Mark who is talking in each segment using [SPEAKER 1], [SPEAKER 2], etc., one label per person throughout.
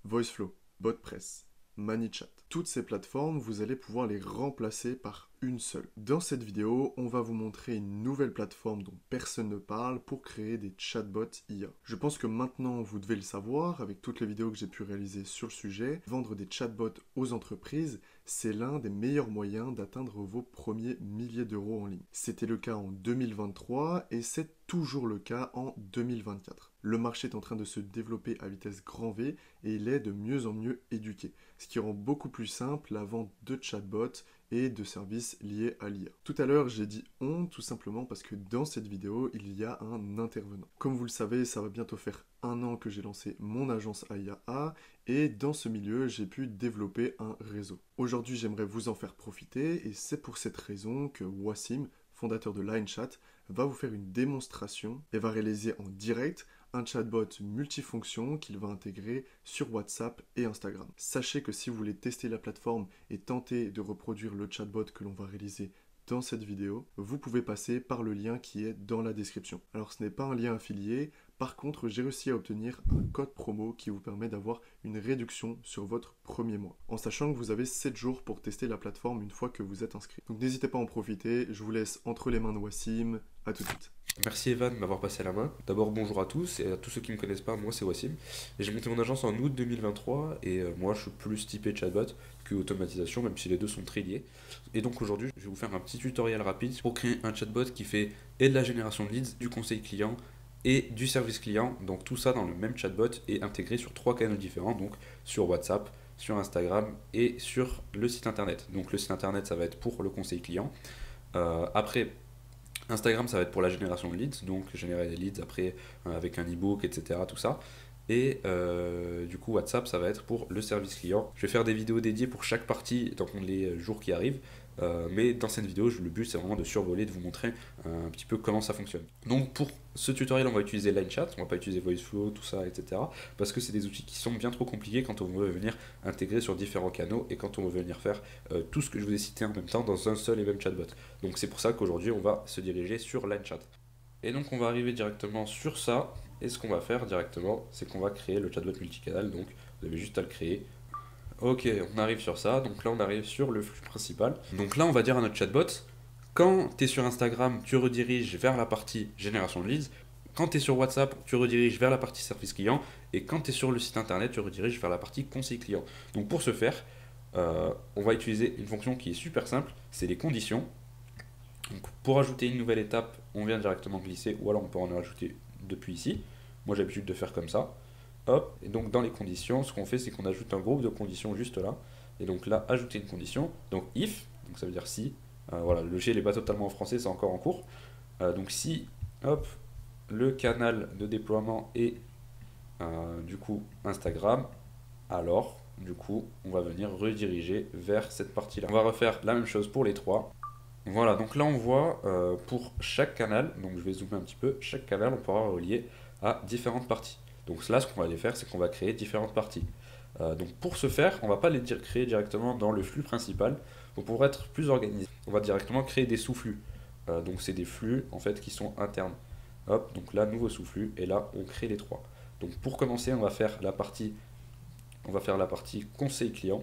[SPEAKER 1] VoiceFlow, BotPress, ManyChat. Toutes ces plateformes, vous allez pouvoir les remplacer par une seule. Dans cette vidéo, on va vous montrer une nouvelle plateforme dont personne ne parle pour créer des chatbots IA. Je pense que maintenant vous devez le savoir avec toutes les vidéos que j'ai pu réaliser sur le sujet. Vendre des chatbots aux entreprises, c'est l'un des meilleurs moyens d'atteindre vos premiers milliers d'euros en ligne. C'était le cas en 2023 et c'est toujours le cas en 2024. Le marché est en train de se développer à vitesse grand V et il est de mieux en mieux éduqué, ce qui rend beaucoup plus simple la vente de chatbots et de services liés à l'IA. Tout à l'heure, j'ai dit on tout simplement parce que dans cette vidéo, il y a un intervenant. Comme vous le savez, ça va bientôt faire 1 an que j'ai lancé mon agence AIAA et dans ce milieu, j'ai pu développer un réseau. Aujourd'hui, j'aimerais vous en faire profiter et c'est pour cette raison que Wassim, fondateur de LineChat, va vous faire une démonstration et va réaliser en direct un chatbot multifonction qu'il va intégrer sur WhatsApp et Instagram. Sachez que si vous voulez tester la plateforme et tenter de reproduire le chatbot que l'on va réaliser dans cette vidéo, vous pouvez passer par le lien qui est dans la description. Alors ce n'est pas un lien affilié, par contre j'ai réussi à obtenir un code promo qui vous permet d'avoir une réduction sur votre premier mois, en sachant que vous avez 7 jours pour tester la plateforme une fois que vous êtes inscrit. Donc n'hésitez pas à en profiter, je vous laisse entre les mains de Wassim, à tout de suite.
[SPEAKER 2] Merci Evan de m'avoir passé la main. D'abord bonjour à tous et à tous ceux qui ne me connaissent pas, moi c'est Wassim. Et j'ai monté mon agence en août 2023 et moi je suis plus typé chatbot que automatisation, même si les deux sont très liés. Et donc aujourd'hui je vais vous faire un petit tutoriel rapide pour créer un chatbot qui fait et de la génération de leads, du conseil client et du service client. Donc tout ça dans le même chatbot et intégré sur 3 canaux différents, donc sur WhatsApp, sur Instagram et sur le site internet. Donc le site internet ça va être pour le conseil client. Après Instagram, ça va être pour la génération de leads, donc générer des leads après avec un e-book, etc. Tout ça. Et du coup, WhatsApp, ça va être pour le service client. Je vais faire des vidéos dédiées pour chaque partie dans les jours qui arrivent. Mais dans cette vidéo, le but, c'est vraiment de survoler, de vous montrer un petit peu comment ça fonctionne. Donc pour ce tutoriel, on va utiliser LineChat, on va pas utiliser VoiceFlow, tout ça, etc. Parce que c'est des outils qui sont bien trop compliqués quand on veut venir intégrer sur différents canaux et quand on veut venir faire tout ce que je vous ai cité en même temps dans un seul et même chatbot. Donc c'est pour ça qu'aujourd'hui, on va se diriger sur LineChat. Et donc on va arriver directement sur ça. Et ce qu'on va faire directement, c'est qu'on va créer le chatbot multicanal. Donc vous avez juste à le créer. Ok, on arrive sur ça. Donc là, on arrive sur le flux principal. Donc là, on va dire à notre chatbot, quand tu es sur Instagram, tu rediriges vers la partie génération de leads. Quand tu es sur WhatsApp, tu rediriges vers la partie service client. Et quand tu es sur le site internet, tu rediriges vers la partie conseil client. Donc pour ce faire, on va utiliser une fonction qui est super simple, c'est les conditions. Donc pour ajouter une nouvelle étape, on vient directement glisser, ou alors on peut en ajouter depuis ici. Moi j'ai l'habitude de faire comme ça. Hop, et donc dans les conditions, ce qu'on fait, c'est qu'on ajoute un groupe de conditions juste là. Et donc là, ajouter une condition. Donc if, donc ça veut dire si. Voilà, le logiciel n'est pas totalement en français, c'est encore en cours. Donc si, hop, le canal de déploiement est du coup Instagram, alors du coup, on va venir rediriger vers cette partie-là. On va refaire la même chose pour les trois. Voilà, donc là on voit pour chaque canal, donc je vais zoomer un petit peu, chaque canal on pourra relier à différentes parties. Donc là ce qu'on va aller faire, c'est qu'on va créer différentes parties. Donc pour ce faire, on va pas les créer directement dans le flux principal, pour être plus organisé. On va directement créer des sous-flux. Donc c'est des flux en fait qui sont internes. Hop, donc là nouveau sous-flux, et là on crée les trois. Donc pour commencer, on va faire la partie conseil client.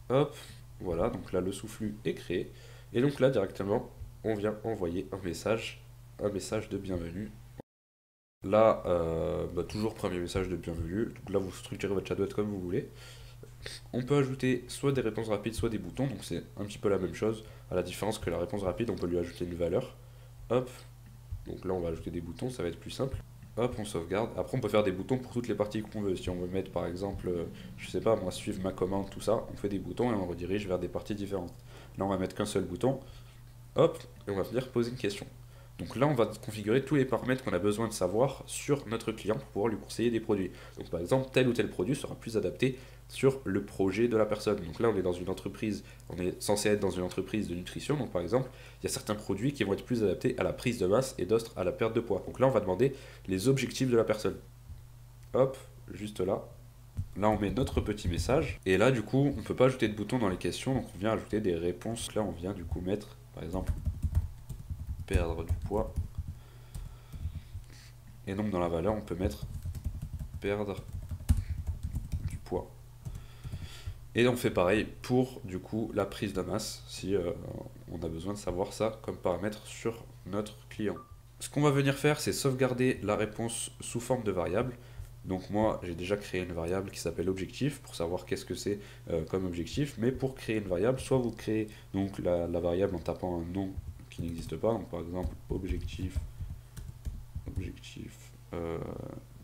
[SPEAKER 2] Hop, voilà, donc là le sous-flux est créé. Et donc là directement, on vient envoyer un message de bienvenue. Là, toujours premier message de bienvenue. Donc là, vous structurez votre chatbot comme vous voulez. On peut ajouter soit des réponses rapides, soit des boutons. Donc c'est un petit peu la même chose. À la différence que la réponse rapide, on peut lui ajouter une valeur. Hop. Donc là, on va ajouter des boutons, ça va être plus simple. Hop, on sauvegarde. Après, on peut faire des boutons pour toutes les parties qu'on veut. Si on veut mettre, par exemple, je sais pas, moi, suivre ma commande, tout ça, on fait des boutons et on redirige vers des parties différentes. Là, on va mettre qu'un seul bouton. Hop, et on va venir poser une question. Donc là, on va configurer tous les paramètres qu'on a besoin de savoir sur notre client pour pouvoir lui conseiller des produits. Donc par exemple, tel ou tel produit sera plus adapté sur le projet de la personne. Donc là, on est dans une entreprise, on est censé être dans une entreprise de nutrition. Donc par exemple, il y a certains produits qui vont être plus adaptés à la prise de masse et d'autres à la perte de poids. Donc là, on va demander les objectifs de la personne. Hop, juste là. Là, on met notre petit message. Et là, du coup, on ne peut pas ajouter de boutons dans les questions. Donc on vient ajouter des réponses. Là, on vient du coup mettre, par exemple, perdre du poids. Et donc dans la valeur, on peut mettre perdre du poids. Et on fait pareil pour du coup la prise de masse, si on a besoin de savoir ça comme paramètre sur notre client. Ce qu'on va venir faire, c'est sauvegarder la réponse sous forme de variable. Donc moi, j'ai déjà créé une variable qui s'appelle objectif pour savoir qu'est-ce que c'est comme objectif. Mais pour créer une variable, soit vous créez donc la variable en tapant un nom qui n'existe pas, donc par exemple objectif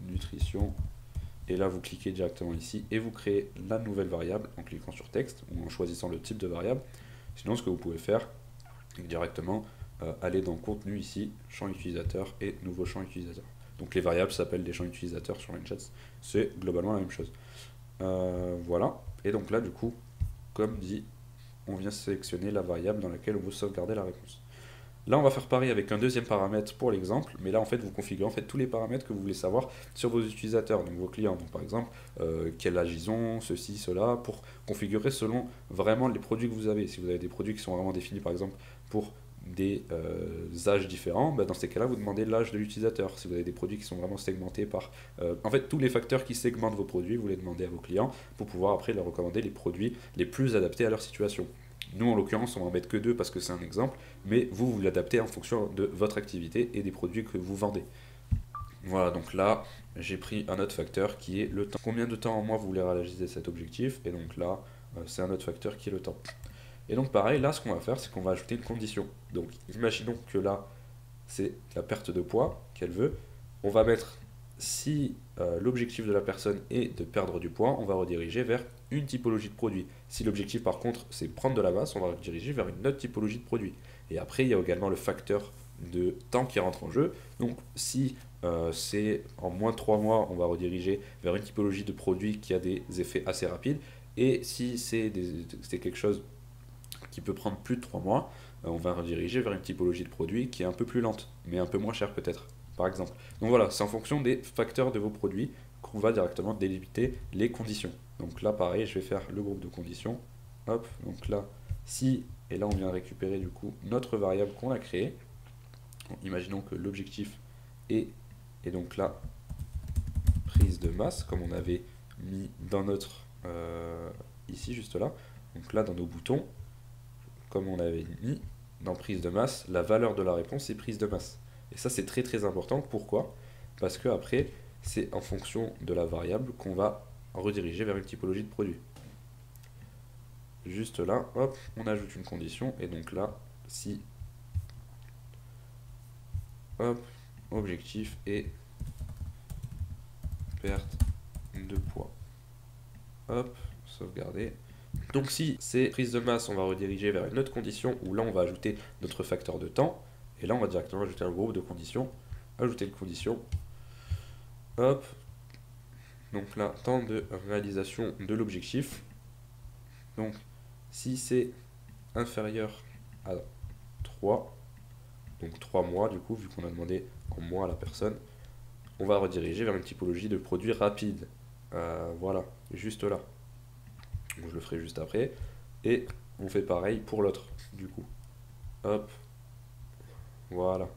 [SPEAKER 2] nutrition, et là vous cliquez directement ici et vous créez la nouvelle variable en cliquant sur texte ou en choisissant le type de variable. Sinon, ce que vous pouvez faire, c'est directement aller dans contenu ici, champ utilisateur et nouveau champ utilisateur. Donc les variables s'appellent des champs utilisateurs sur Linchat, c'est globalement la même chose. Voilà, et donc là du coup, comme dit, on vient sélectionner la variable dans laquelle on veut sauvegarder la réponse. Là, on va faire pareil avec un deuxième paramètre pour l'exemple, mais là, en fait, vous configurez en fait tous les paramètres que vous voulez savoir sur vos utilisateurs, donc vos clients. Donc, par exemple, quel âge ils ont, ceci, cela, pour configurer selon vraiment les produits que vous avez. Si vous avez des produits qui sont vraiment définis, par exemple, pour des âges différents, bah, dans ces cas-là, vous demandez l'âge de l'utilisateur. Si vous avez des produits qui sont vraiment segmentés par... en fait, tous les facteurs qui segmentent vos produits, vous les demandez à vos clients pour pouvoir après leur recommander les produits les plus adaptés à leur situation. Nous, en l'occurrence, on va en mettre que deux parce que c'est un exemple, mais vous, vous l'adaptez en fonction de votre activité et des produits que vous vendez. Voilà, donc là, j'ai pris un autre facteur qui est le temps. Combien de temps en mois vous voulez réaliser cet objectif? Et donc là, c'est un autre facteur qui est le temps. Et donc pareil, là, ce qu'on va faire, c'est qu'on va ajouter une condition. Donc, imaginons que là, c'est la perte de poids qu'elle veut. On va mettre, si l'objectif de la personne est de perdre du poids, on va rediriger vers une typologie de produit. Si l'objectif par contre c'est prendre de la masse, on va rediriger vers une autre typologie de produit. Et après, il y a également le facteur de temps qui rentre en jeu. Donc si c'est en moins de 3 mois, on va rediriger vers une typologie de produit qui a des effets assez rapides. Et si c'est quelque chose qui peut prendre plus de 3 mois, on va rediriger vers une typologie de produit qui est un peu plus lente, mais un peu moins chère peut-être, par exemple. Donc voilà, c'est en fonction des facteurs de vos produits qu'on va directement délimiter les conditions. Donc là, pareil, je vais faire le groupe de conditions. Hop, donc là, si, et là on vient récupérer du coup notre variable qu'on a créée. Donc, imaginons que l'objectif est, et donc là, prise de masse, comme on avait mis dans notre, ici juste là. Donc là, dans nos boutons, comme on avait mis dans prise de masse, la valeur de la réponse est prise de masse. Et ça, c'est très très important. Pourquoi? Parce que après, c'est en fonction de la variable qu'on va rediriger vers une typologie de produit. Juste là, hop, on ajoute une condition. Et donc là, si hop, objectif est perte de poids. Hop, sauvegarder. Donc si c'est prise de masse, on va rediriger vers une autre condition où là on va ajouter notre facteur de temps. Et là on va directement ajouter un groupe de conditions. Ajouter une condition. Hop. Donc là, temps de réalisation de l'objectif. Donc si c'est inférieur à 3, donc 3 mois du coup, vu qu'on a demandé en mois à la personne, on va rediriger vers une typologie de produit rapide. Voilà, juste là. Donc je le ferai juste après. Et on fait pareil pour l'autre, du coup. Hop. Voilà.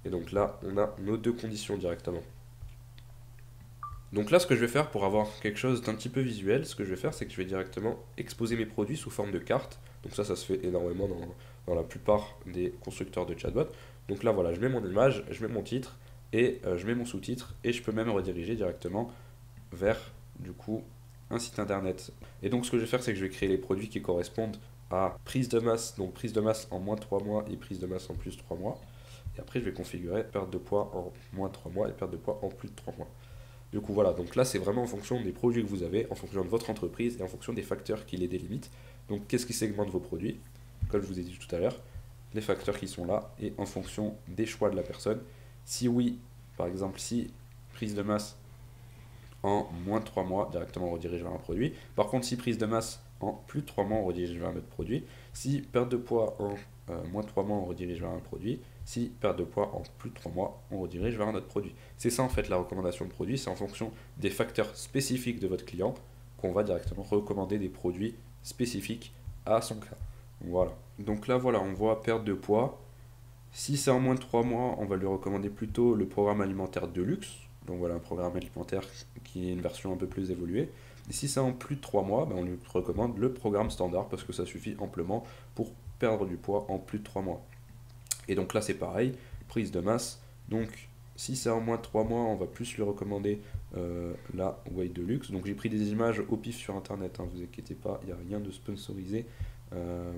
[SPEAKER 2] Et donc là, on a nos deux conditions directement. Donc là, ce que je vais faire pour avoir quelque chose d'un petit peu visuel, ce que je vais faire, c'est que je vais directement exposer mes produits sous forme de carte. Donc ça se fait énormément dans la plupart des constructeurs de chatbot. Donc là, voilà, je mets mon image, je mets mon titre et je mets mon sous-titre et je peux même rediriger directement vers, du coup, un site internet. Et donc ce que je vais faire, c'est que je vais créer les produits qui correspondent à prise de masse, donc prise de masse en moins de 3 mois et prise de masse en plus de 3 mois. Et après, je vais configurer perte de poids en moins de 3 mois et perte de poids en plus de 3 mois. Du coup, voilà, donc là, c'est vraiment en fonction des produits que vous avez, en fonction de votre entreprise et en fonction des facteurs qui les délimitent. Donc, qu'est-ce qui segmente vos produits? Comme je vous ai dit tout à l'heure, les facteurs qui sont là et en fonction des choix de la personne. Si oui, par exemple, si prise de masse en moins de 3 mois, directement on redirige vers un produit. Par contre, si prise de masse en plus de 3 mois, on redirige vers un autre produit. Si perte de poids en moins de 3 mois, on redirige vers un produit. Si perte de poids en plus de 3 mois, on redirige vers un autre produit. C'est ça en fait la recommandation de produit, c'est en fonction des facteurs spécifiques de votre client qu'on va directement recommander des produits spécifiques à son cas. Voilà. Donc là voilà, on voit perte de poids. Si c'est en moins de 3 mois, on va lui recommander plutôt le programme alimentaire de luxe. Donc voilà, un programme alimentaire qui est une version un peu plus évoluée. Et si c'est en plus de 3 mois, ben, on lui recommande le programme standard parce que ça suffit amplement pour perdre du poids en plus de 3 mois. Et donc là c'est pareil, prise de masse. Donc si c'est en moins de 3 mois, on va plus lui recommander la Weight Deluxe. Donc j'ai pris des images au pif sur internet, hein, vous inquiétez pas, il n'y a rien de sponsorisé.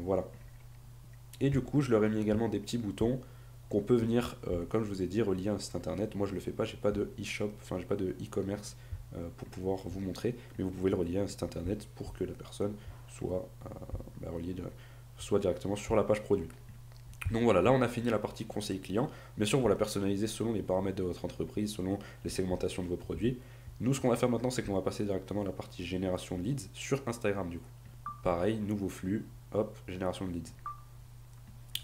[SPEAKER 2] Voilà. Et du coup je leur ai mis également des petits boutons qu'on peut venir, comme je vous ai dit, relier à un site internet. Moi je le fais pas, j'ai pas de e-shop, enfin j'ai pas de e-commerce pour pouvoir vous montrer, mais vous pouvez le relier à un site internet pour que la personne soit reliée soit directement sur la page produit. Donc voilà, là on a fini la partie conseil client. Bien sûr, on va la personnaliser selon les paramètres de votre entreprise, selon les segmentations de vos produits. Nous, ce qu'on va faire maintenant, c'est qu'on va passer directement à la partie génération de leads sur Instagram du coup. Pareil, nouveau flux, hop, génération de leads.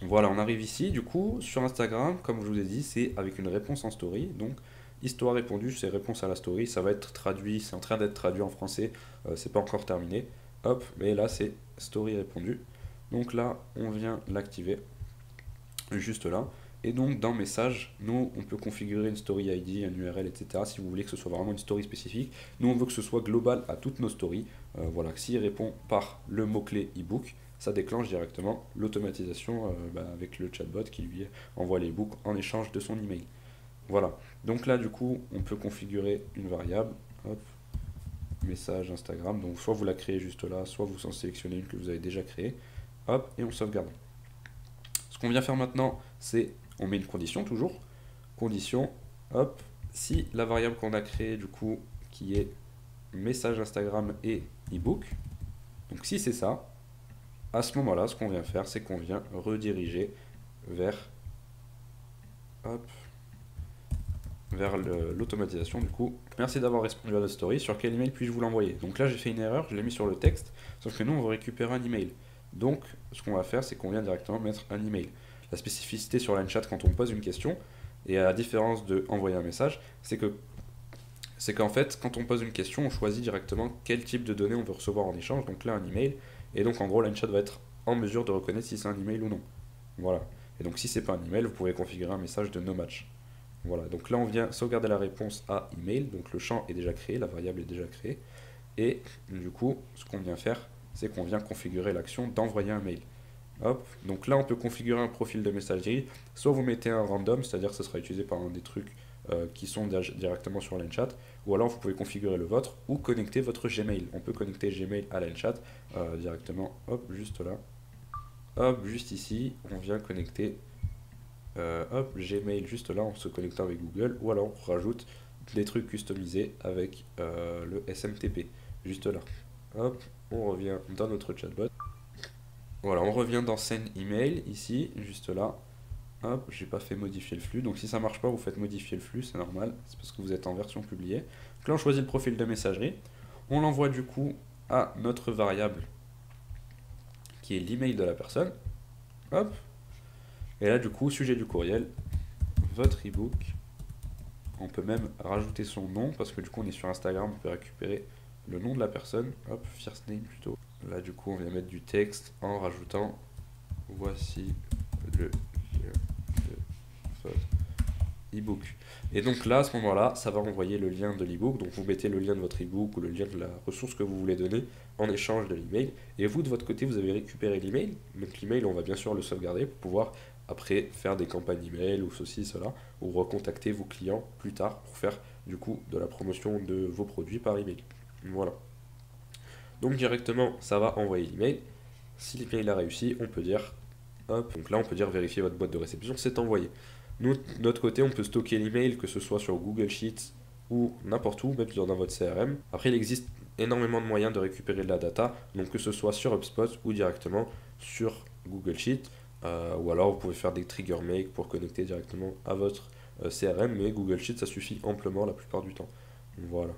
[SPEAKER 2] Voilà, on arrive ici, du coup, sur Instagram, comme je vous ai dit, c'est avec une réponse en story. Donc, histoire répondue, c'est réponse à la story. Ça va être traduit, c'est en train d'être traduit en français, c'est pas encore terminé. Hop, mais là, c'est story répondue. Donc là, on vient l'activer, juste là. Et donc, dans message, nous, on peut configurer une story ID, un URL, etc. Si vous voulez que ce soit vraiment une story spécifique. Nous, on veut que ce soit global à toutes nos stories. Voilà, s'il répond par le mot-clé ebook, ça déclenche directement l'automatisation avec le chatbot qui lui envoie les books en échange de son email. Voilà. Donc là, du coup, on peut configurer une variable. Hop, message Instagram. Donc, soit vous la créez juste là, soit vous en sélectionnez une que vous avez déjà créée. Hop, et on sauvegarde. Ce qu'on vient faire maintenant, c'est on met une condition toujours. Condition, hop, si la variable qu'on a créée, du coup, qui est message Instagram et ebook, donc si c'est ça, à ce moment-là, ce qu'on vient faire, c'est qu'on vient rediriger vers, vers l'automatisation. Du coup, merci d'avoir répondu à notre story. Sur quel email puis-je vous l'envoyer? Donc là, j'ai fait une erreur, je l'ai mis sur le texte, sauf que nous, on veut récupérer un email. Donc, ce qu'on va faire, c'est qu'on vient directement mettre un email. La spécificité sur LineChat quand on pose une question, et à la différence de envoyer un message, c'est qu'en fait, quand on pose une question, on choisit directement quel type de données on veut recevoir en échange. Donc là, un email. Et donc, en gros, LineChat va être en mesure de reconnaître si c'est un email ou non. Voilà. Et donc, si c'est pas un email, vous pouvez configurer un message de no match. Voilà. Donc là, on vient sauvegarder la réponse à email. Donc le champ est déjà créé, la variable est déjà créée. Et du coup, ce qu'on vient faire, c'est qu'on vient configurer l'action d'envoyer un mail. Hop. Donc là, on peut configurer un profil de messagerie. Soit vous mettez un random, c'est-à-dire que ce sera utilisé par un des trucs qui sont directement sur LineChat, ou alors vous pouvez configurer le vôtre ou connecter votre Gmail. On peut connecter Gmail à LineChat directement, hop, juste là. Hop, juste ici, on vient connecter Gmail juste là en se connectant avec Google, ou alors on rajoute des trucs customisés avec le SMTP, juste là. Hop, on revient dans notre chatbot. Voilà, on revient dans Send Email, ici, juste là. Hop, j'ai pas fait modifier le flux. Donc si ça marche pas, vous faites modifier le flux, c'est normal. C'est parce que vous êtes en version publiée. Donc là, on choisit le profil de messagerie. On l'envoie du coup à notre variable qui est l'email de la personne. Hop. Et là, du coup, sujet du courriel, votre ebook. On peut même rajouter son nom parce que du coup, on est sur Instagram. On peut récupérer le nom de la personne. Hop, first name plutôt. Là, du coup, on vient mettre du texte en rajoutant voici le e-book. Et donc là, à ce moment-là, ça va envoyer le lien de l'e-book. Donc vous mettez le lien de votre e-book ou le lien de la ressource que vous voulez donner en échange de l'email. Et vous, de votre côté, vous avez récupéré l'email. Donc l'email, on va bien sûr le sauvegarder pour pouvoir après faire des campagnes email ou ceci, cela, ou recontacter vos clients plus tard pour faire du coup de la promotion de vos produits par email. Voilà. Donc directement, ça va envoyer l'email. Si l'email a réussi, on peut dire, hop, donc là on peut dire vérifier votre boîte de réception, c'est envoyé. Nous, de notre côté, on peut stocker l'email, que ce soit sur Google Sheets ou n'importe où, même dans votre CRM. Après, il existe énormément de moyens de récupérer de la data, donc que ce soit sur HubSpot ou directement sur Google Sheets, ou alors vous pouvez faire des trigger make pour connecter directement à votre CRM, mais Google Sheets, ça suffit amplement la plupart du temps. Voilà.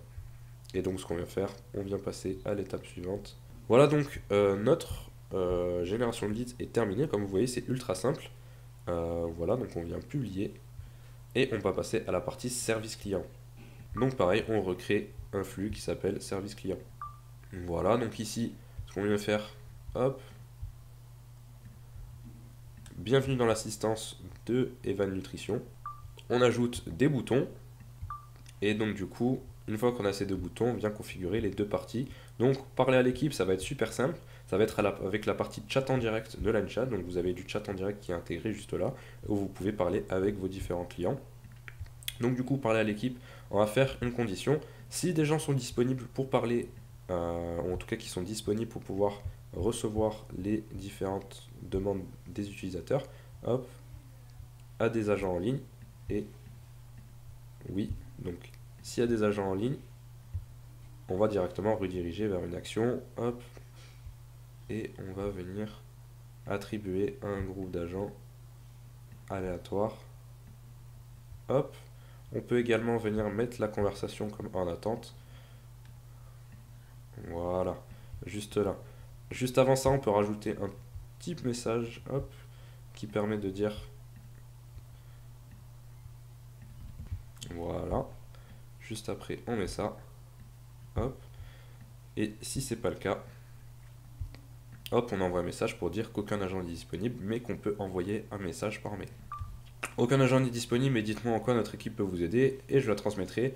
[SPEAKER 2] Et donc, ce qu'on vient faire, on vient passer à l'étape suivante. Voilà, donc notre génération de leads est terminée. Comme vous voyez, c'est ultra simple. Voilà, donc on vient publier et on va passer à la partie service client. Donc pareil, on recrée un flux qui s'appelle service client. Voilà, donc ici, ce qu'on vient faire, hop, bienvenue dans l'assistance de Evan Nutrition. On ajoute des boutons. Et donc du coup, une fois qu'on a ces deux boutons, on vient configurer les deux parties. Donc parler à l'équipe, ça va être super simple. Ça va être avec la partie chat en direct de LineChat. Donc vous avez du chat en direct qui est intégré juste là, où vous pouvez parler avec vos différents clients. Donc du coup, parler à l'équipe, on va faire une condition. Si des gens sont disponibles pour parler, ou en tout cas qui sont disponibles pour pouvoir recevoir les différentes demandes des utilisateurs, hop, à des agents en ligne. Et oui, donc s'il y a des agents en ligne, on va directement rediriger vers une action, hop, et on va venir attribuer un groupe d'agents aléatoire, hop. On peut également venir mettre la conversation comme en attente. Voilà, juste là. Juste avant ça, on peut rajouter un petit message, hop, qui permet de dire, voilà. Juste après, on met ça, hop. Et si c'est pas le cas, hop, on envoie un message pour dire qu'aucun agent n'est disponible, mais qu'on peut envoyer un message par mail. Aucun agent n'est disponible, mais dites-moi en quoi notre équipe peut vous aider, et je la transmettrai,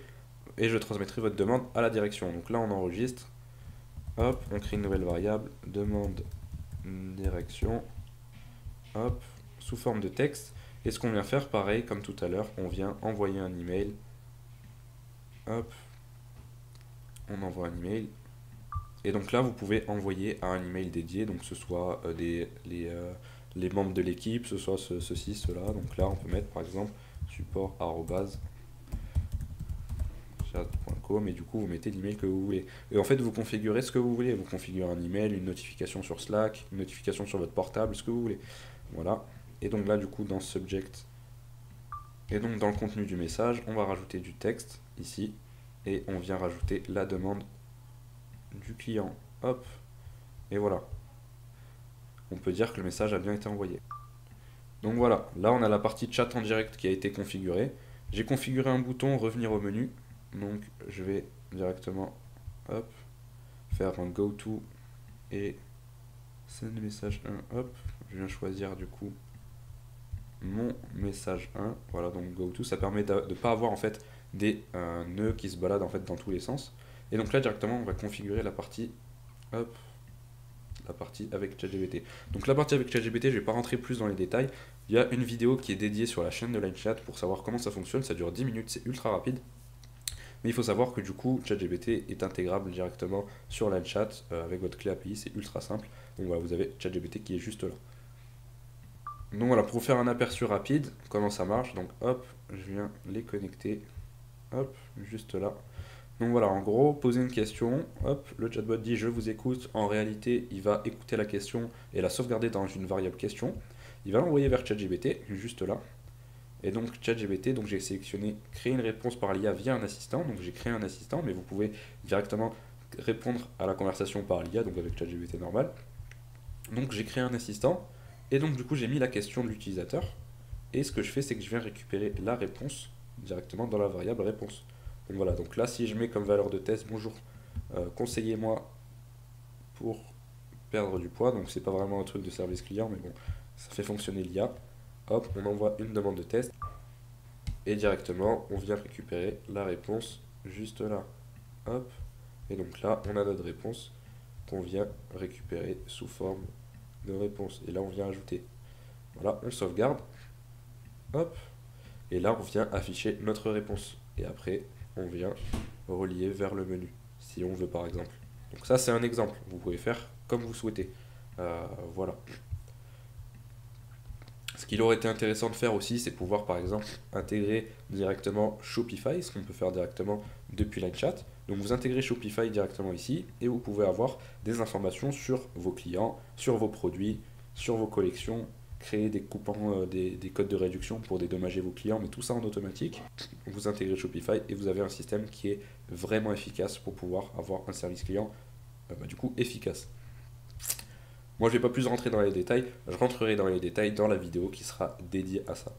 [SPEAKER 2] votre demande à la direction. Donc là, on enregistre, hop, on crée une nouvelle variable, demande direction, hop, sous forme de texte. Et ce qu'on vient faire, pareil, comme tout à l'heure, on vient envoyer un email, hop, on envoie un email. Et donc là, vous pouvez envoyer à un email dédié, donc ce soit les membres de l'équipe, ce soit ceci, cela. Donc là, on peut mettre par exemple support@chat.com et du coup, vous mettez l'email que vous voulez. Et en fait, vous configurez ce que vous voulez. Vous configurez un email, une notification sur Slack, une notification sur votre portable, ce que vous voulez. Voilà. Et donc là, du coup, dans subject, et donc dans le contenu du message, on va rajouter du texte ici, et on vient rajouter la demande du client. Hop. Et voilà. On peut dire que le message a bien été envoyé. Donc voilà, là on a la partie chat en direct qui a été configurée. J'ai configuré un bouton revenir au menu. Donc je vais directement, hop, faire un go to et send message 1, hop. Je viens choisir du coup mon message 1. Voilà, donc go to, ça permet de ne pas avoir en fait des nœuds qui se baladent en fait dans tous les sens. Et donc là directement on va configurer la partie, hop, la partie avec ChatGPT. Donc la partie avec ChatGPT, je ne vais pas rentrer plus dans les détails. Il y a une vidéo qui est dédiée sur la chaîne de LineChat pour savoir comment ça fonctionne. Ça dure 10 minutes, c'est ultra rapide. Mais il faut savoir que du coup, ChatGPT est intégrable directement sur LineChat avec votre clé API, c'est ultra simple. Donc voilà, vous avez ChatGPT qui est juste là. Donc voilà, pour faire un aperçu rapide, comment ça marche. Donc hop, je viens les connecter. Hop, juste là. Donc voilà, en gros, poser une question, hop, le chatbot dit je vous écoute. En réalité, il va écouter la question et la sauvegarder dans une variable question. Il va l'envoyer vers ChatGPT, juste là. Et donc ChatGPT, donc j'ai sélectionné créer une réponse par l'IA via un assistant. Donc j'ai créé un assistant, mais vous pouvez directement répondre à la conversation par l'IA, donc avec ChatGPT normal. Donc j'ai créé un assistant, et donc du coup j'ai mis la question de l'utilisateur. Et ce que je fais, c'est que je viens récupérer la réponse directement dans la variable réponse. Donc voilà, donc là si je mets comme valeur de test, bonjour, conseillez-moi pour perdre du poids, donc c'est pas vraiment un truc de service client, mais bon, ça fait fonctionner l'IA. Hop, on envoie une demande de test, et directement on vient récupérer la réponse juste là. Hop, et donc là on a notre réponse qu'on vient récupérer sous forme de réponse. Et là on vient ajouter. Voilà, on sauvegarde. Hop, et là on vient afficher notre réponse. Et après on vient relier vers le menu, si on veut par exemple. Donc ça c'est un exemple, vous pouvez faire comme vous souhaitez. Voilà. Ce qu'il aurait été intéressant de faire aussi, c'est pouvoir par exemple intégrer directement Shopify, ce qu'on peut faire directement depuis LineChat. Donc vous intégrez Shopify directement ici et vous pouvez avoir des informations sur vos clients, sur vos produits, sur vos collections, créer des coupons, des codes de réduction pour dédommager vos clients, mais tout ça en automatique. Vous intégrez Shopify et vous avez un système qui est vraiment efficace pour pouvoir avoir un service client du coup efficace. Moi, je ne vais pas plus rentrer dans les détails, je rentrerai dans les détails dans la vidéo qui sera dédiée à ça.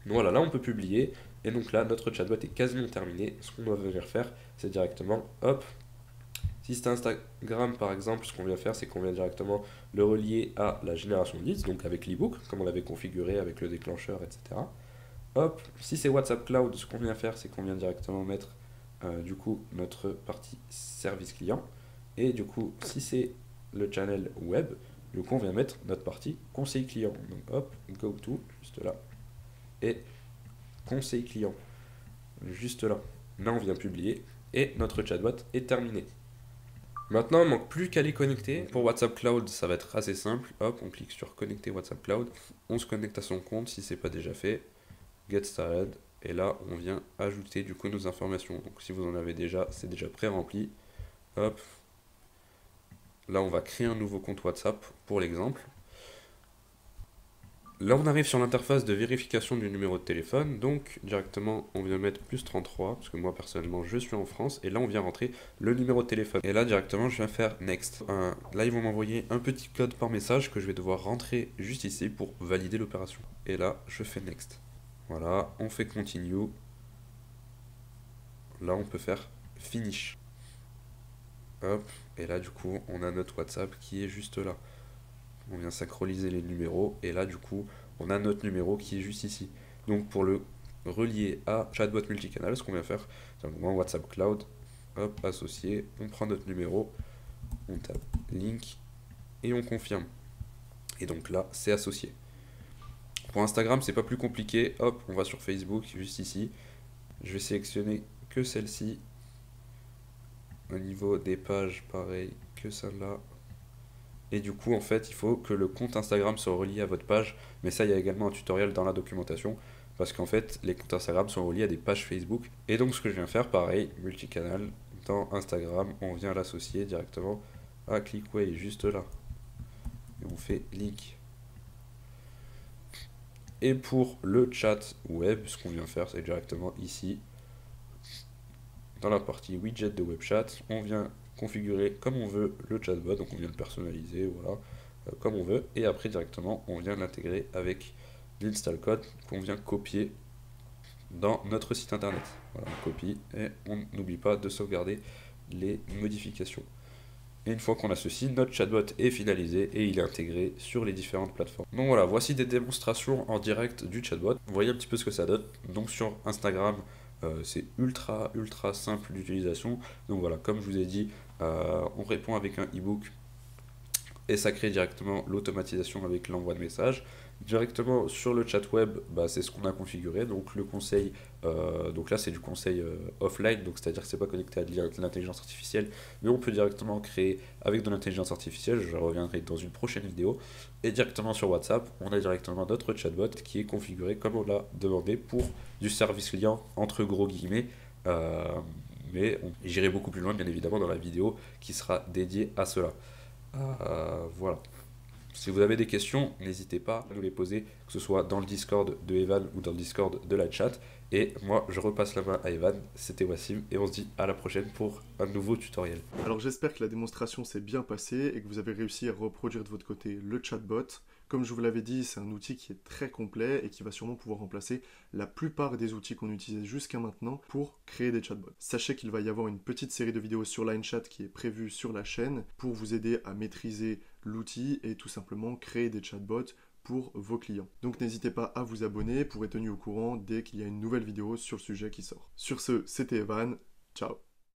[SPEAKER 2] Donc voilà, là on peut publier, et donc là notre chatbot est quasiment terminé. Ce qu'on doit venir faire, c'est directement, hop, si c'est Instagram par exemple, ce qu'on vient faire, c'est qu'on vient directement le relier à la génération de leads, donc avec l'ebook, comme on l'avait configuré avec le déclencheur, etc. Hop, si c'est WhatsApp Cloud, ce qu'on vient faire, c'est qu'on vient directement mettre du coup notre partie service client. Et du coup, si c'est le channel web, du coup, on vient mettre notre partie conseil client. Donc hop, go to, juste là. Et conseil client, juste là. Là, on vient publier et notre chatbot est terminé. Maintenant, il ne manque plus qu'à les connecter. Pour WhatsApp Cloud, ça va être assez simple. Hop, on clique sur connecter WhatsApp Cloud. On se connecte à son compte si ce n'est pas déjà fait. Get started. Et là, on vient ajouter du coup nos informations. Donc si vous en avez déjà, c'est déjà pré-rempli. Hop. Là, on va créer un nouveau compte WhatsApp pour l'exemple. Là, on arrive sur l'interface de vérification du numéro de téléphone. Donc, directement, on vient mettre plus 33, parce que moi, personnellement, je suis en France. Et là, on vient rentrer le numéro de téléphone. Et là, directement, je viens faire Next. Là, ils vont m'envoyer un petit code par message que je vais devoir rentrer juste ici pour valider l'opération. Et là, je fais Next. Voilà, on fait Continue. Là, on peut faire Finish. Hop, et là, du coup, on a notre WhatsApp qui est juste là. On vient synchroniser les numéros et là du coup on a notre numéro qui est juste ici. Donc pour le relier à chatbot multicanal, ce qu'on vient faire, c'est un moment WhatsApp Cloud, hop, associé, on prend notre numéro, on tape link et on confirme. Et donc là c'est associé. Pour Instagram c'est pas plus compliqué, hop, on va sur Facebook juste ici, je vais sélectionner que celle-ci. Au niveau des pages pareil que celle-là. Et du coup, en fait, il faut que le compte Instagram soit relié à votre page. Mais ça, il y a également un tutoriel dans la documentation. Parce qu'en fait, les comptes Instagram sont reliés à des pages Facebook. Et donc, ce que je viens faire, pareil, multicanal, dans Instagram, on vient l'associer directement à Clickway, juste là. Et on fait link. Et pour le chat web, ce qu'on vient faire, c'est directement ici, dans la partie widget de web chat, on vient configurer comme on veut le chatbot, donc on vient le personnaliser, voilà, comme on veut, et après directement on vient l'intégrer avec l'install code qu'on vient copier dans notre site internet. Voilà, on copie et on n'oublie pas de sauvegarder les modifications. Et une fois qu'on a ceci, notre chatbot est finalisé et il est intégré sur les différentes plateformes. Donc voilà, voici des démonstrations en direct du chatbot. Vous voyez un petit peu ce que ça donne. Donc sur Instagram, c'est ultra simple d'utilisation. Donc voilà, comme je vous ai dit, on répond avec un ebook et ça crée directement l'automatisation avec l'envoi de messages. Directement sur le chat web, bah, c'est ce qu'on a configuré. Donc le conseil, donc là c'est du conseil offline, donc c'est-à-dire que c'est pas connecté à de l'intelligence artificielle, mais on peut directement créer avec de l'intelligence artificielle. Je reviendrai dans une prochaine vidéo. Et directement sur WhatsApp, on a directement notre chatbot qui est configuré comme on l'a demandé pour du service client entre gros guillemets. Mais j'irai beaucoup plus loin bien évidemment dans la vidéo qui sera dédiée à cela. Voilà. Si vous avez des questions, n'hésitez pas à nous les poser, que ce soit dans le Discord de Evan ou dans le Discord de la chat. Et moi, je repasse la main à Evan. C'était Wassim et on se dit à la prochaine pour un nouveau tutoriel.
[SPEAKER 1] Alors j'espère que la démonstration s'est bien passée et que vous avez réussi à reproduire de votre côté le chatbot. Comme je vous l'avais dit, c'est un outil qui est très complet et qui va sûrement pouvoir remplacer la plupart des outils qu'on utilisait jusqu'à maintenant pour créer des chatbots. Sachez qu'il va y avoir une petite série de vidéos sur LineChat qui est prévue sur la chaîne pour vous aider à maîtriser l'outil et tout simplement créer des chatbots pour vos clients. Donc n'hésitez pas à vous abonner pour être tenu au courant dès qu'il y a une nouvelle vidéo sur le sujet qui sort. Sur ce, c'était Evan, ciao.